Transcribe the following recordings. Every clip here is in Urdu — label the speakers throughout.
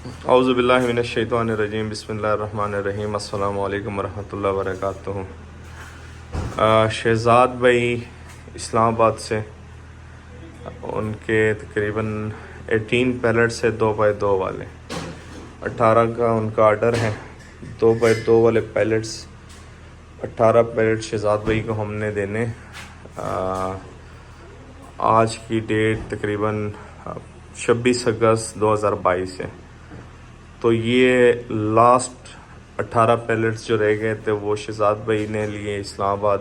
Speaker 1: اعوذ باللہ من الشیطان الرجیم، بسم اللہ الرحمن الرحیم، السلام علیکم ورحمۃ اللہ وبرکاتہ۔ شہزاد بھائی اسلام آباد سے، ان کے تقریباً 18 پیلٹس ہے 2x2 والے، 18 کا ان کا آرڈر ہے۔ 2x2 والے پیلٹس 18 پیلٹ شہزاد بھائی کو ہم نے دینے۔ آج کی ڈیٹ تقریباً 26 اگست 2022 ہے، تو یہ لاسٹ 18 پیلٹس جو رہ گئے تھے وہ شہزاد بھائی نے لیے اسلام آباد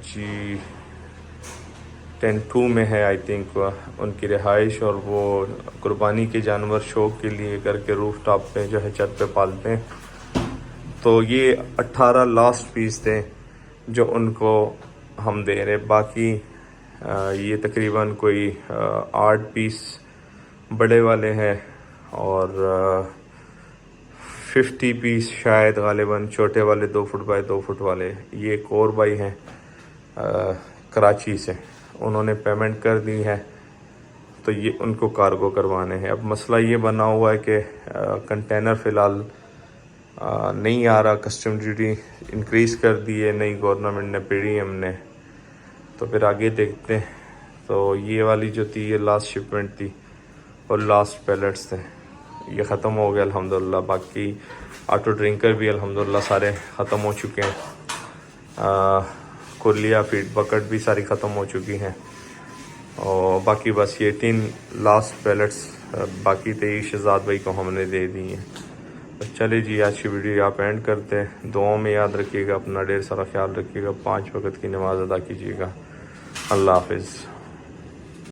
Speaker 1: G10-2 میں ہے آئی تھنک ان کی رہائش، اور وہ قربانی کے جانور شوق کے لیے گھر کے روف ٹاپ پہ جو ہے چھت پہ پالتے ہیں۔ تو یہ 18 لاسٹ پیس تھے جو ان کو ہم دے رہے، باقی یہ تقریباً کوئی 8 پیس بڑے والے ہیں اور 50 پیس شاید غالباً چھوٹے والے 2 فٹ بائی 2 فٹ والے۔ یہ ایک اور بھائی ہیں کراچی سے، انہوں نے پیمنٹ کر دی ہے، تو یہ ان کو کارگو کروانے ہیں۔ اب مسئلہ یہ بنا ہوا ہے کہ کنٹینر فی الحال نہیں آ رہا، کسٹم ڈیوٹی انکریز کر دی ہے نئی گورنمنٹ نے، PDM نے، تو پھر آگے دیکھتے ہیں۔ تو یہ والی جو تھی یہ لاسٹ شپمنٹ تھی اور لاسٹ پیلٹس تھے، یہ ختم ہو گیا الحمدللہ۔ باقی آٹو ڈرنکر بھی الحمدللہ سارے ختم ہو چکے ہیں، کھرلیا فیڈ بکٹ بھی ساری ختم ہو چکی ہیں، اور باقی بس یہ 18 لاسٹ پیلٹس باقی 23 شہزاد بھائی کو ہم نے دے دی ہیں۔ چلے جی، آج کی ویڈیو آپ اینڈ کرتے ہیں۔ دعاؤں میں یاد رکھیے گا، اپنا ڈھیر سارا خیال رکھیے گا، 5 وقت کی نماز ادا کیجیے گا۔ اللہ حافظ۔